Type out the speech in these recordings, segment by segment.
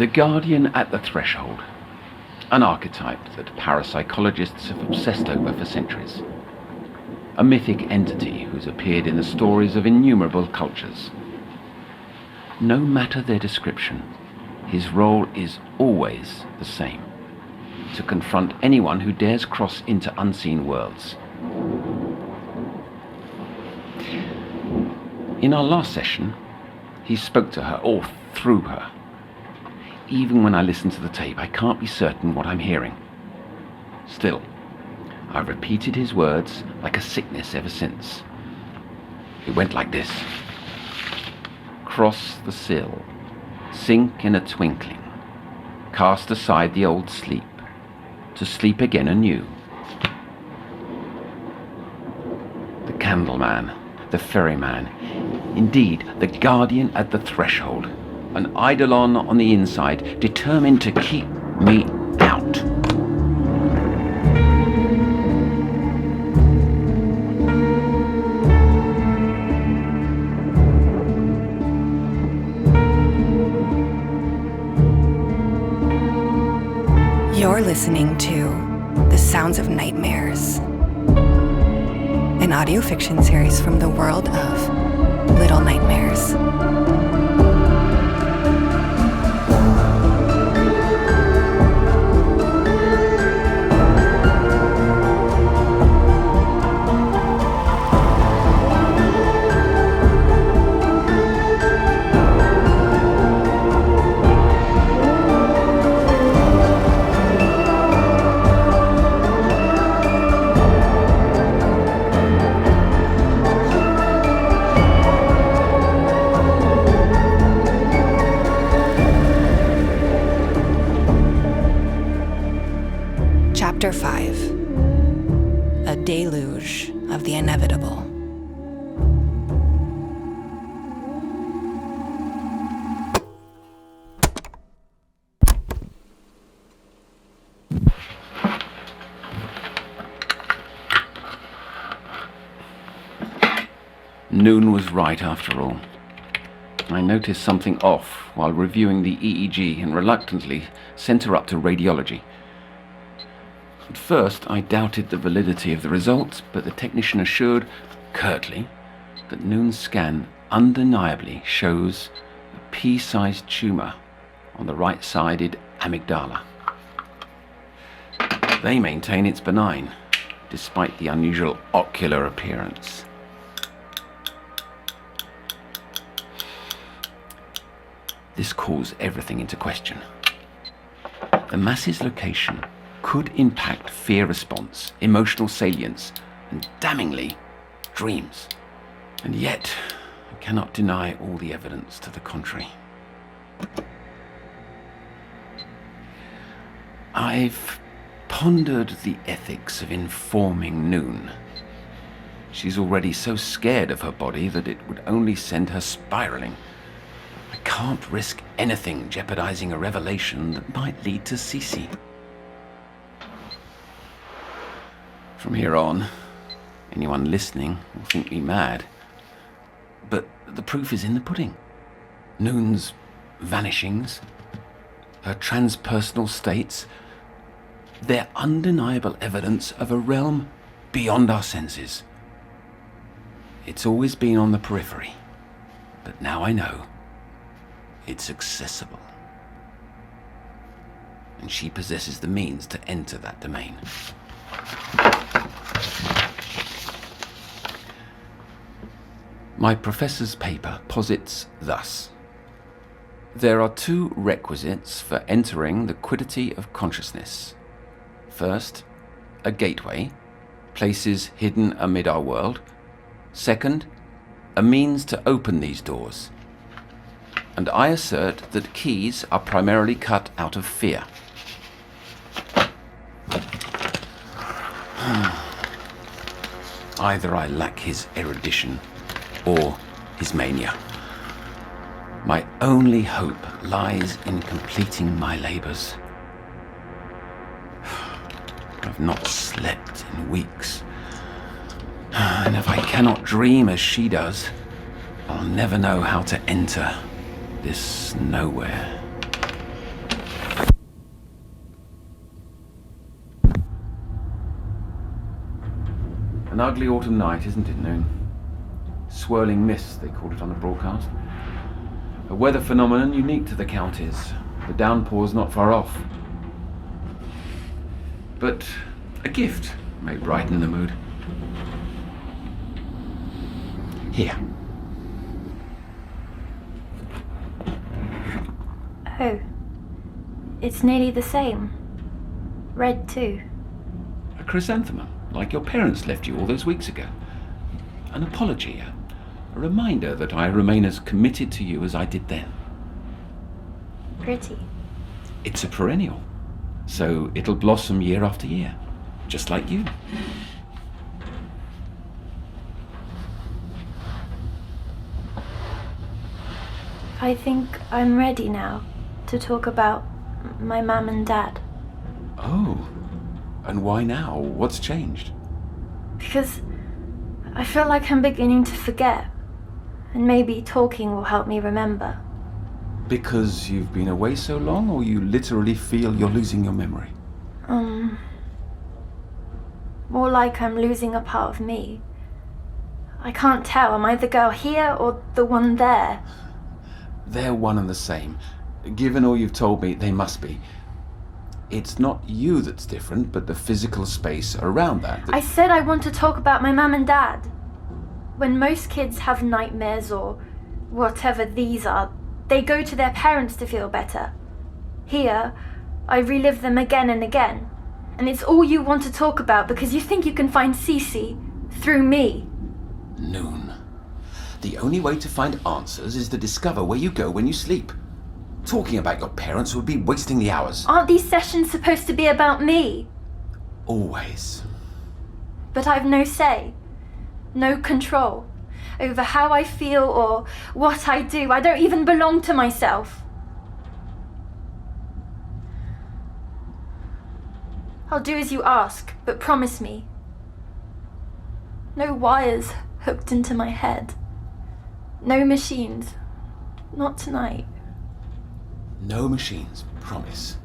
The guardian at the threshold. An archetype that parapsychologists have obsessed over for centuries. A mythic entity who's appeared in the stories of innumerable cultures. No matter their description, his role is always the same: to confront anyone who dares cross into unseen worlds. In our last session, he spoke to her, or through her. Even when I listen to the tape, I can't be certain what I'm hearing. Still, I've repeated his words like a sickness ever since. It went like this. Cross the sill, sink in a twinkling, cast aside the old sleep, to sleep again anew. The Candleman, the ferryman, indeed the guardian at the threshold, an eidolon on the inside, determined to keep me out. You're listening to The Sounds of Nightmares, an audio fiction series from the world of Little Nightmares. Chapter 5. A Deluge of the Inevitable. Noone was right after all. I noticed something off while reviewing the EEG and reluctantly sent her up to radiology. At first, I doubted the validity of the results, but the technician assured, curtly, that Noone's scan undeniably shows a pea-sized tumour on the right-sided amygdala. They maintain it's benign, despite the unusual ocular appearance. This calls everything into question. The mass's location could impact fear response, emotional salience, and damningly, dreams. And yet, I cannot deny all the evidence to the contrary. I've pondered the ethics of informing Noone. She's already so scared of her body that it would only send her spiraling. I can't risk anything jeopardizing a revelation that might lead to Cece. From here on, anyone listening will think me mad. But the proof is in the pudding. Noone's vanishings, her transpersonal states, they're undeniable evidence of a realm beyond our senses. It's always been on the periphery, but now I know it's accessible. And she possesses the means to enter that domain. My professor's paper posits thus. There are two requisites for entering the quiddity of consciousness. First, a gateway, places hidden amid our world. Second, a means to open these doors. And I assert that keys are primarily cut out of fear. Either I lack his erudition or his mania. My only hope lies in completing my labours. I've not slept in weeks. And if I cannot dream as she does, I'll never know how to enter this nowhere. ugly autumn night, isn't it, Noone? Swirling mist, they called it on the broadcast. A weather phenomenon unique to the counties. The downpour's not far off. But a gift may brighten the mood. Here. Oh. It's nearly the same. Red too. A chrysanthemum, like your parents left you all those weeks ago. An apology, a reminder that I remain as committed to you as I did then. Pretty. It's a perennial, so it'll blossom year after year, just like you. I think I'm ready now to talk about my mum and dad. Oh, and why now? What's changed? Because I feel like I'm beginning to forget, and maybe talking will help me remember. Because you've been away so long, or you literally feel you're losing your memory? More like I'm losing a part of me. I can't tell, am I the girl here or the one there? They're one and the same. Given all you've told me, they must be. It's not you that's different, but the physical space around that. I said I want to talk about my mum and dad. When most kids have nightmares or whatever these are, they go to their parents to feel better. Here, I relive them again and again. And it's all you want to talk about because you think you can find Cece through me. Noone. The only way to find answers is to discover where you go when you sleep. Talking about your parents would be wasting the hours. Aren't these sessions supposed to be about me? Always. But I've no say, no control over how I feel or what I do. I don't even belong to myself. I'll do as you ask, but promise me. No wires hooked into my head. No machines. Not tonight. No machines, promise.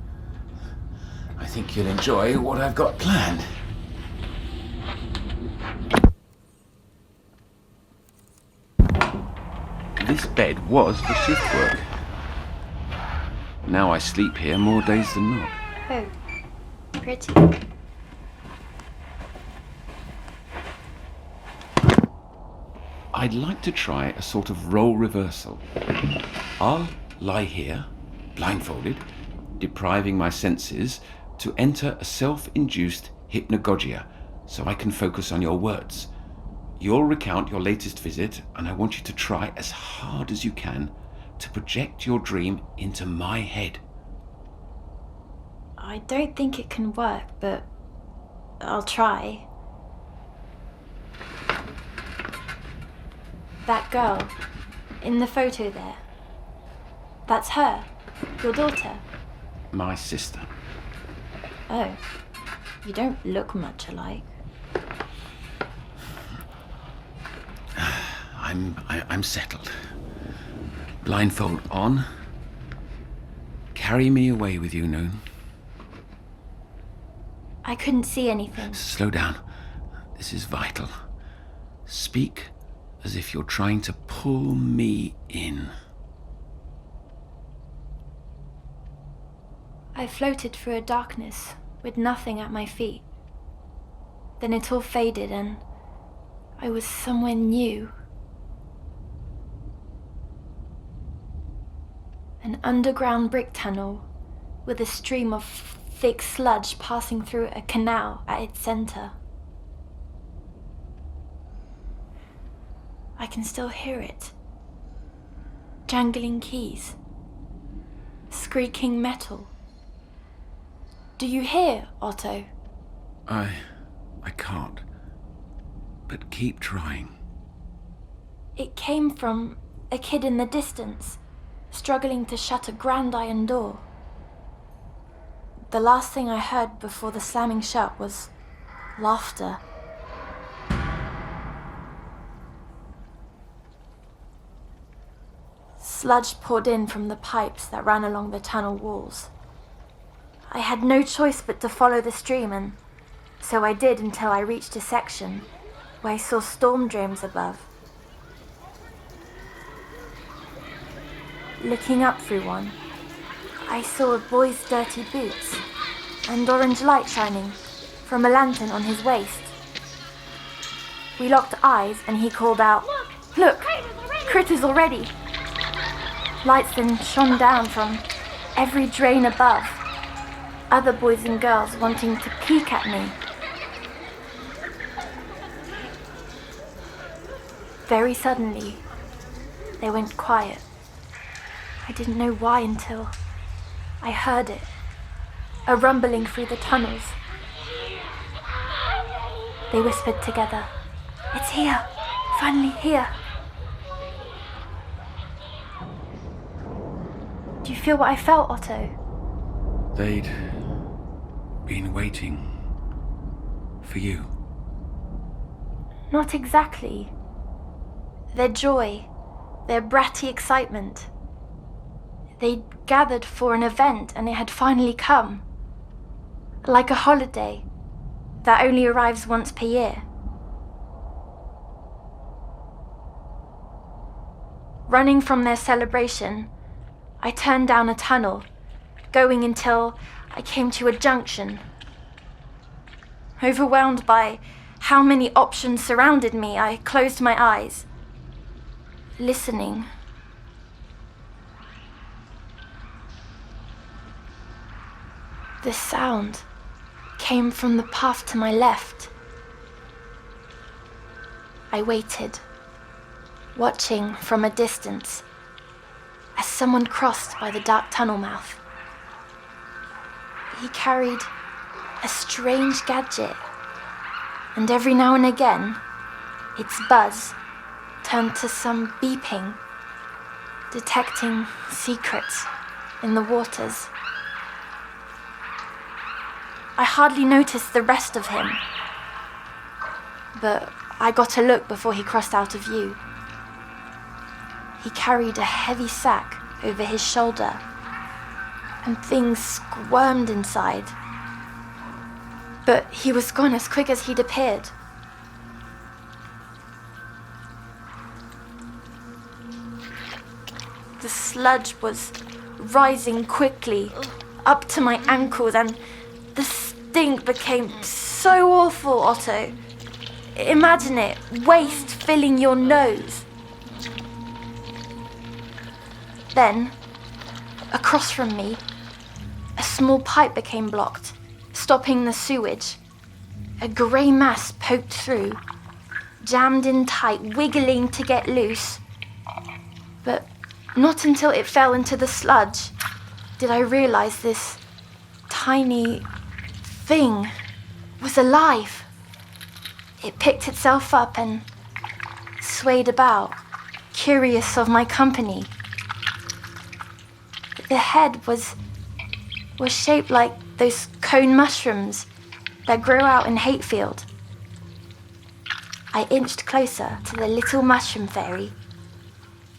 I think you'll enjoy what I've got planned. This bed was for shift work. Now I sleep here more days than not. Oh, pretty. I'd like to try a sort of role reversal. I'll lie here, blindfolded, depriving my senses to enter a self-induced hypnagogia so I can focus on your words. You'll recount your latest visit, and I want you to try as hard as you can to project your dream into my head. I don't think it can work, but I'll try. That girl, in the photo there, that's her, your daughter. My sister. Oh, you don't look much alike. I'm settled. Blindfold on. Carry me away with you, Noone. I couldn't see anything. Slow down. This is vital. Speak as if you're trying to pull me in. I floated through a darkness with nothing at my feet. Then it all faded and I was somewhere new. An underground brick tunnel with a stream of thick sludge passing through a canal at its center. I can still hear it. Jangling keys. Squeaking metal. Do you hear, Otto? I can't. But keep trying. It came from a kid in the distance, struggling to shut a grand iron door. The last thing I heard before the slamming shut was laughter. Sludge poured in from the pipes that ran along the tunnel walls. I had no choice but to follow the stream, and so I did until I reached a section I saw storm drains above. Looking up through one, I saw a boy's dirty boots and orange light shining from a lantern on his waist. We locked eyes and he called out, "Look, critters already!" Lights then shone down from every drain above, other boys and girls wanting to peek at me. Very suddenly, they went quiet. I didn't know why until I heard it, a rumbling through the tunnels. They whispered together, "It's here, finally here." Do you feel what I felt, Otto? They'd been waiting for you. Not exactly. Their joy, their bratty excitement. They'd gathered for an event and it had finally come. Like a holiday that only arrives once per year. Running from their celebration, I turned down a tunnel, going until I came to a junction. Overwhelmed by how many options surrounded me, I closed my eyes, listening. The sound came from the path to my left. I waited, watching from a distance as someone crossed by the dark tunnel mouth. He carried a strange gadget, and every now and again, its buzz turned to some beeping, detecting secrets in the waters. I hardly noticed the rest of him, but I got a look before he crossed out of view. He carried a heavy sack over his shoulder, and things squirmed inside. But he was gone as quick as he'd appeared. The sludge was rising quickly, up to my ankles, and the stink became so awful, Otto. Imagine it, waste filling your nose. Then, across from me, a small pipe became blocked, stopping the sewage. A grey mass poked through, jammed in tight, wiggling to get loose. But not until it fell into the sludge did I realize this tiny thing was alive. It picked itself up and swayed about, curious of my company. The head was shaped like those cone mushrooms that grow out in Hatefield. I inched closer to the little mushroom fairy,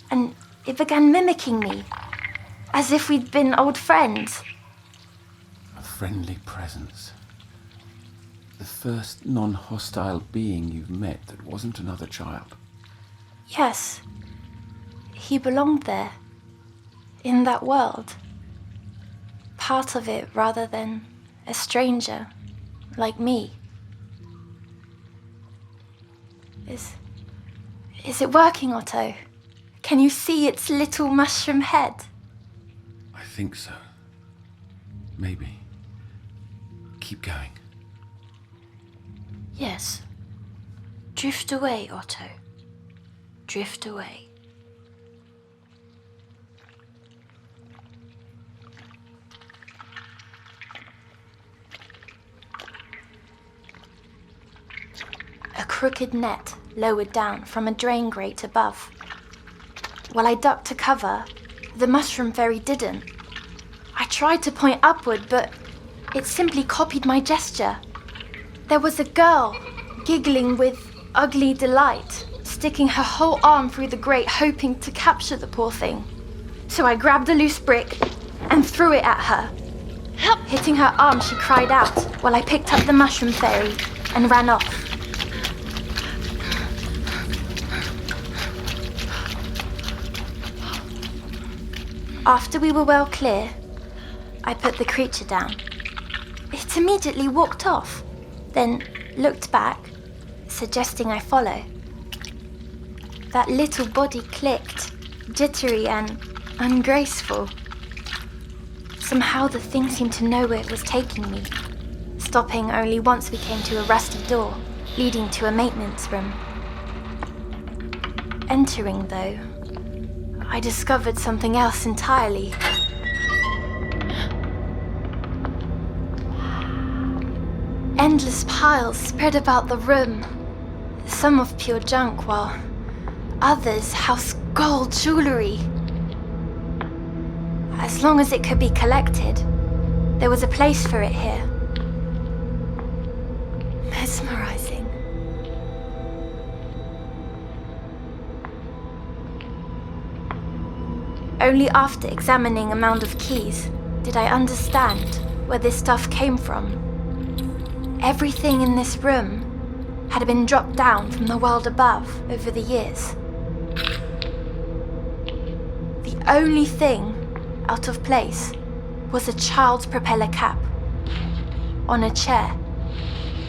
and it began mimicking me, as if we'd been old friends. A friendly presence. The first non-hostile being you've met that wasn't another child. Yes, he belonged there, in that world. Part of it rather than a stranger, like me. Is it working, Otto? Can you see its little mushroom head? I think so. Maybe. Keep going. Yes. Drift away, Otto. Drift away. A crooked net lowered down from a drain grate above. While I ducked to cover, the mushroom fairy didn't. I tried to point upward, but it simply copied my gesture. There was a girl, giggling with ugly delight, sticking her whole arm through the grate, hoping to capture the poor thing. So I grabbed a loose brick and threw it at her. Hitting her arm, she cried out, while I picked up the mushroom fairy and ran off. After we were well clear, I put the creature down. It immediately walked off, then looked back, suggesting I follow. That little body clicked, jittery and ungraceful. Somehow the thing seemed to know where it was taking me, stopping only once we came to a rusty door leading to a maintenance room. Entering, though, I discovered something else entirely. Endless piles spread about the room, some of pure junk, while others house gold jewelry. As long as it could be collected, there was a place for it here. Mesmerizing. Only after examining a mound of keys did I understand where this stuff came from. Everything in this room had been dropped down from the world above over the years. The only thing out of place was a child's propeller cap on a chair,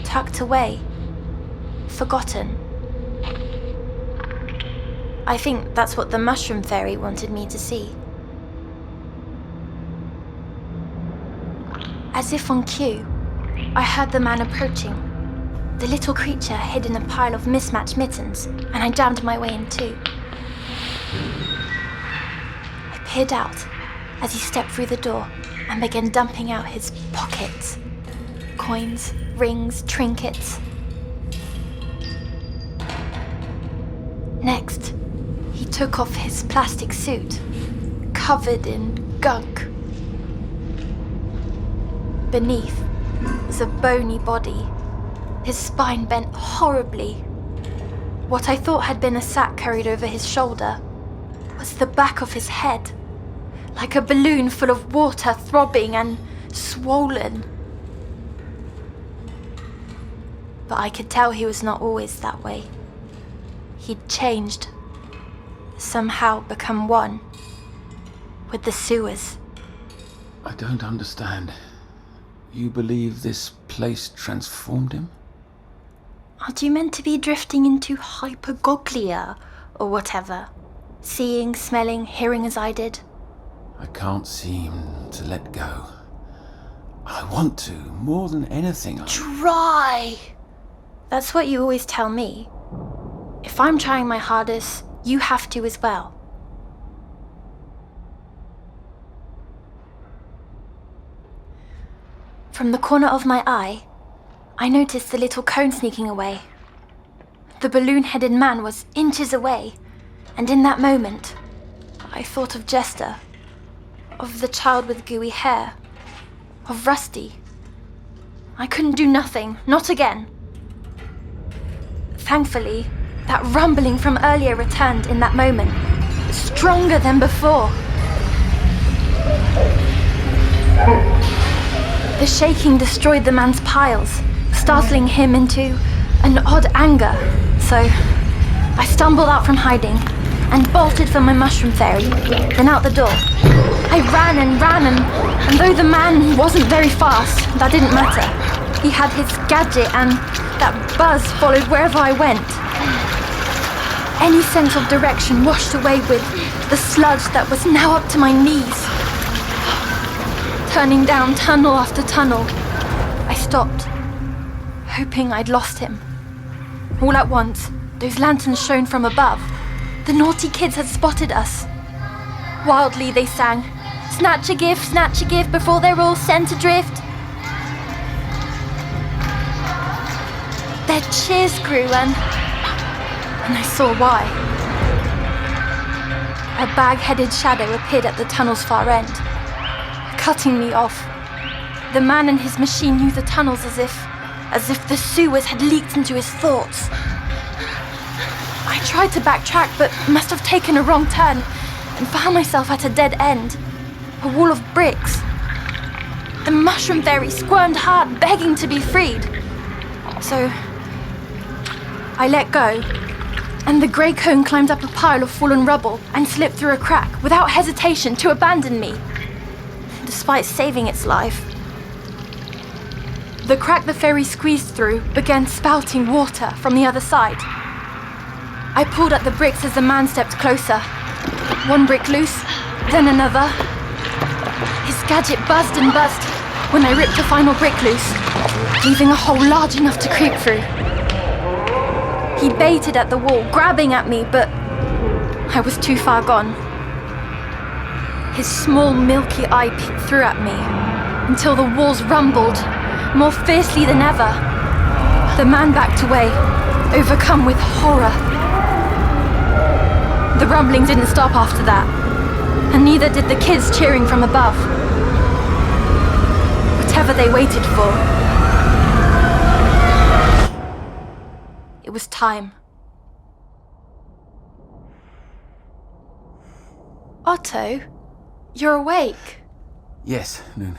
tucked away, forgotten. I think that's what the mushroom fairy wanted me to see. As if on cue, I heard the man approaching. The little creature hid in a pile of mismatched mittens, and I jammed my way in too. I peered out as he stepped through the door and began dumping out his pockets. Coins, rings, trinkets. Next, he took off his plastic suit, covered in gunk. Beneath was a bony body, his spine bent horribly. What I thought had been a sack carried over his shoulder was the back of his head, like a balloon full of water, throbbing and swollen. But I could tell he was not always that way. He'd changed, somehow become one with the sewers. I don't understand. You believe this place transformed him? Aren't you meant to be drifting into hypergoglia or whatever? Seeing, smelling, hearing as I did? I can't seem to let go. I want to, more than anything. Try! That's what you always tell me. If I'm trying my hardest, you have to as well. From the corner of my eye, I noticed the little cone sneaking away. The balloon-headed man was inches away, and in that moment, I thought of Jester, of the child with gooey hair, of Rusty. I couldn't do nothing, not again. Thankfully, that rumbling from earlier returned in that moment, stronger than before. The shaking destroyed the man's piles, startling him into an odd anger. So I stumbled out from hiding and bolted for my mushroom fairy, then out the door. I ran and though the man wasn't very fast, that didn't matter. He had his gadget and that buzz followed wherever I went. Any sense of direction washed away with the sludge that was now up to my knees. Turning down tunnel after tunnel, I stopped, hoping I'd lost him. All at once, those lanterns shone from above. The naughty kids had spotted us. Wildly they sang, snatch a gift before they're all sent adrift. Their cheers grew and I saw why. A bag-headed shadow appeared at the tunnel's far end, cutting me off. The man and his machine knew the tunnels as if the sewers had leaked into his thoughts. I tried to backtrack, but must have taken a wrong turn and found myself at a dead end, a wall of bricks. The mushroom fairy squirmed hard, begging to be freed. So I let go And the grey cone climbed up a pile of fallen rubble and slipped through a crack without hesitation to abandon me, despite saving its life. The crack the ferry squeezed through began spouting water from the other side. I pulled at the bricks as the man stepped closer. One brick loose, then another. His gadget buzzed and buzzed when I ripped the final brick loose, leaving a hole large enough to creep through. He baited at the wall, grabbing at me, but I was too far gone. His small, milky eye peeked through at me until the walls rumbled more fiercely than ever. The man backed away, overcome with horror. The rumbling didn't stop after that, and neither did the kids cheering from above. Whatever they waited for, it was time. Otto, you're awake. Yes, Noone.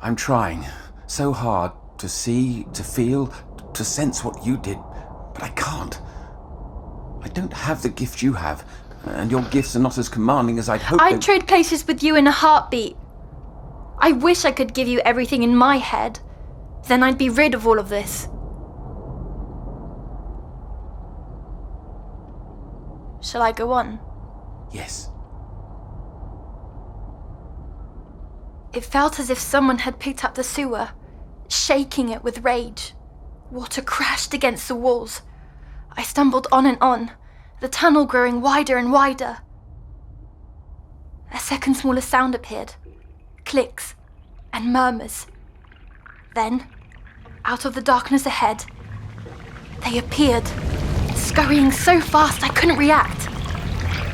I'm trying so hard to see, to feel, to sense what you did, but I can't. I don't have the gift you have, and your gifts are not as commanding as I'd hoped. I'd trade places with you in a heartbeat. I wish I could give you everything in my head. Then I'd be rid of all of this. Shall I go on? Yes. It felt as if someone had picked up the sewer, shaking it with rage. Water crashed against the walls. I stumbled on, the tunnel growing wider and wider. A second smaller sound appeared. Clicks and murmurs. Then, out of the darkness ahead, they appeared, scurrying so fast I couldn't react.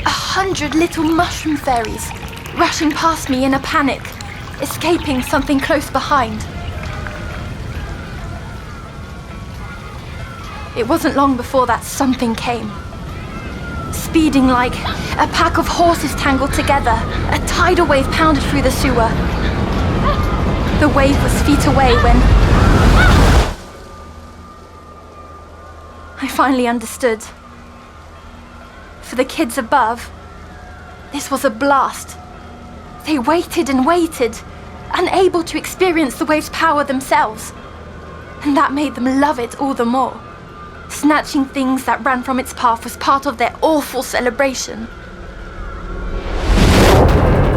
100 little mushroom fairies, rushing past me in a panic, escaping something close behind. It wasn't long before that something came. Speeding like a pack of horses tangled together, a tidal wave pounded through the sewer. The wave was feet away when I finally understood. For the kids above, this was a blast. They waited and waited, unable to experience the wave's power themselves. And that made them love it all the more. Snatching things that ran from its path was part of their awful celebration.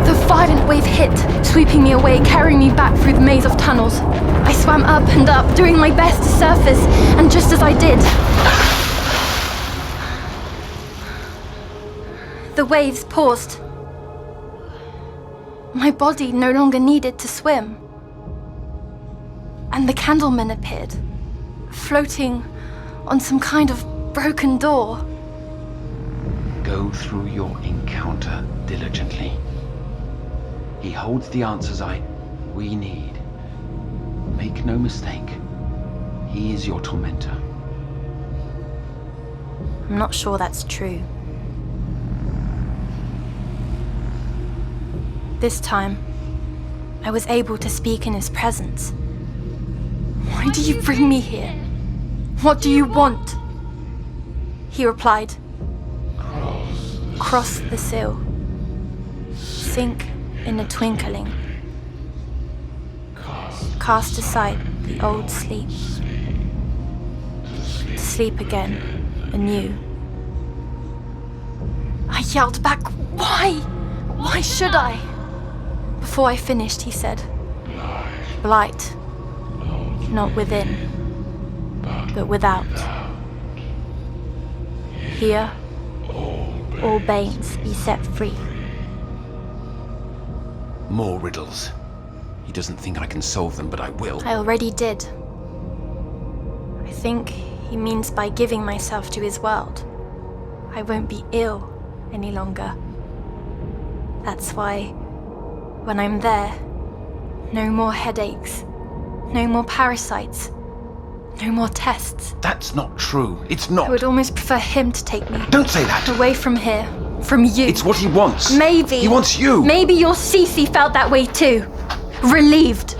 The violent wave hit, sweeping me away, carrying me back through the maze of tunnels. I swam up and up, doing my best to surface, and just as I did, the waves paused. My body no longer needed to swim. And the Candleman appeared, floating on some kind of broken door. Go through your encounter diligently. He holds the answers we need. Make no mistake, he is your tormentor. I'm not sure that's true. This time, I was able to speak in his presence. Why do you bring me here? What do you want? He replied. Cross the sill. Sink in a twinkling. Cast aside the old sleep. To sleep again, anew. I yelled back, why? Why should I? Before I finished, he said, blight, not within, but without. Here, all banes be set free. More riddles. He doesn't think I can solve them, but I will. I already did. I think he means by giving myself to his world, I won't be ill any longer. That's why, when I'm there, no more headaches, no more parasites, no more tests. That's not true. It's not. I would almost prefer him to take me. Don't say that. Away from here. From you. It's what he wants. Maybe. He wants you. Maybe your Cece felt that way too. Relieved.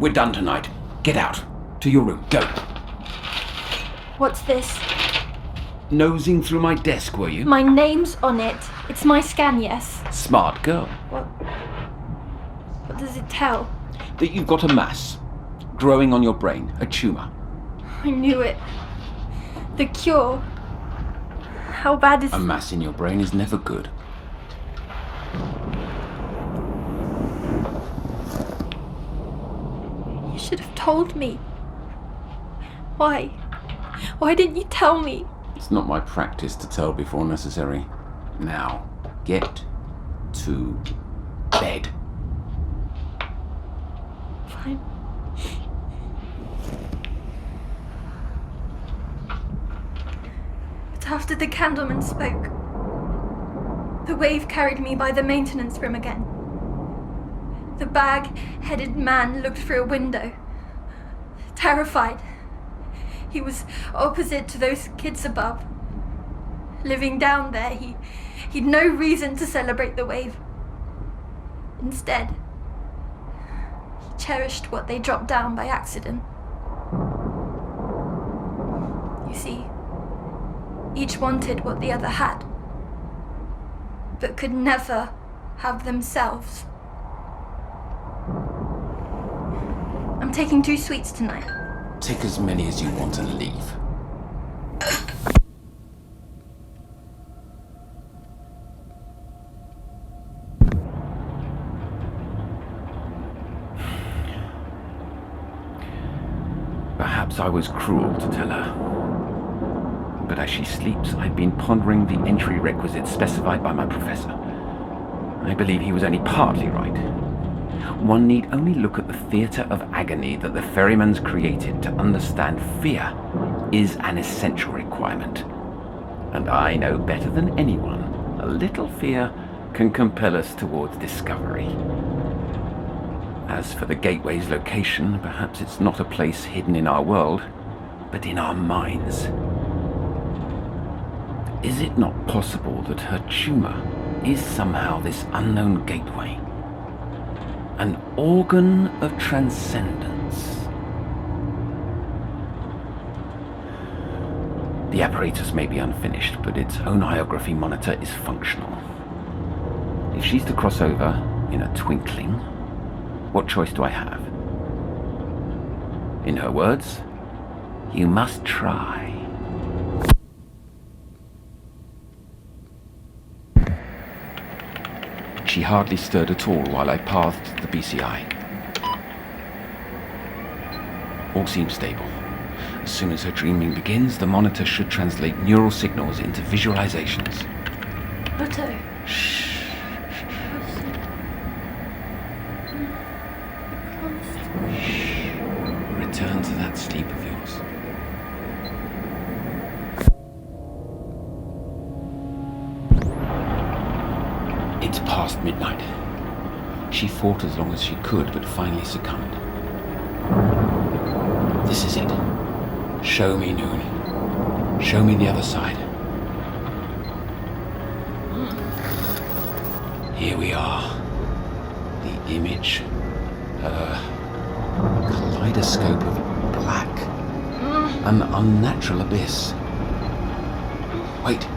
We're done tonight. Get out. To your room. Go. What's this? Nosing through my desk, were you? My name's on it. It's my scan, yes. Smart girl. What does it tell? That you've got a mass growing on your brain, a tumour. I knew it. The cure. How bad is... A mass in your brain is never good. You should have told me. Why? Why didn't you tell me? It's not my practice to tell before necessary. Now, get to bed. Fine. But after the Candleman spoke, the wave carried me by the maintenance room again. The bag-headed man looked through a window, terrified. He was opposite to those kids above. Living down there, he'd no reason to celebrate the wave. Instead, he cherished what they dropped down by accident. You see, each wanted what the other had, but could never have themselves. I'm taking 2 sweets tonight. Take as many as you want and leave. Perhaps I was cruel to tell her. But as she sleeps, I've been pondering the entry requisites specified by my professor. I believe he was only partly right. One need only look at the theatre of agony that the ferryman's created to understand fear is an essential requirement. And I know better than anyone, a little fear can compel us towards discovery. As for the gateway's location, perhaps it's not a place hidden in our world, but in our minds. Is it not possible that her tumour is somehow this unknown gateway? An organ of transcendence. The apparatus may be unfinished, but its oneiography monitor is functional. If she's to cross over in a twinkling, what choice do I have? In her words, you must try. She hardly stirred at all while I pathed the BCI. All seems stable. As soon as her dreaming begins, the monitor should translate neural signals into visualizations. Otto. Shh. Return to that sleep of yours. It's past midnight. She fought as long as she could, but finally succumbed. This is it. Show me, Noone. Show me the other side. Here we are. The image. Kaleidoscope of black. An unnatural abyss. Wait.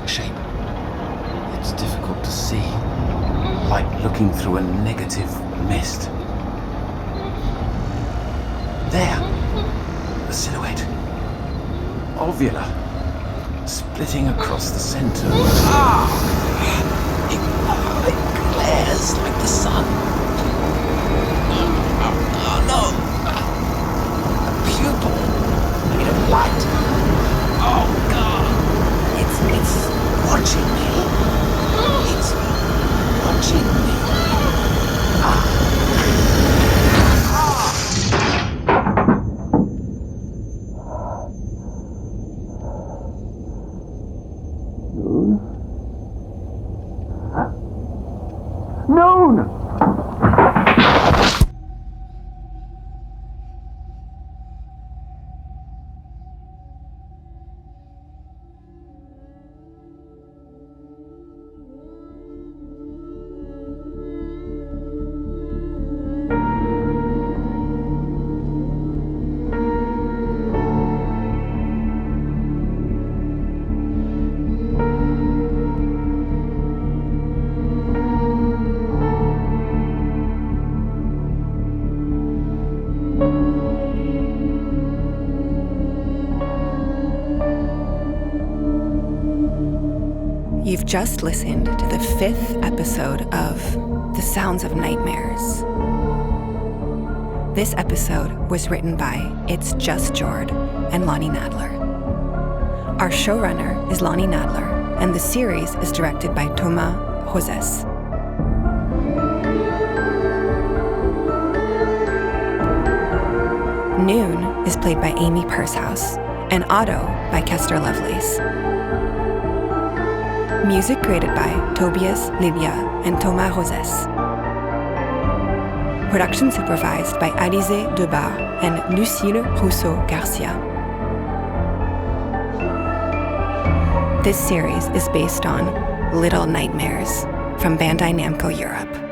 A shape. It's difficult to see. Like looking through a negative mist. There. A silhouette. Ovular. Splitting across the center. It glares like the sun. Oh no! A pupil made of light. Oh God! It's watching me. It's watching me. Noone! You've just listened to the 5th episode of The Sounds of Nightmares. This episode was written by It's Just Jord and Lonnie Nadler. Our showrunner is Lonnie Nadler, and the series is directed by Thomas Joses. Noone is played by Amy Purshouse, and Otto by Kester Lovelace. Music created by Tobias Lydia and Thomas Joses. Production supervised by Alizé Debar and Lucille Rousseau-Garcia. This series is based on Little Nightmares from Bandai Namco Europe.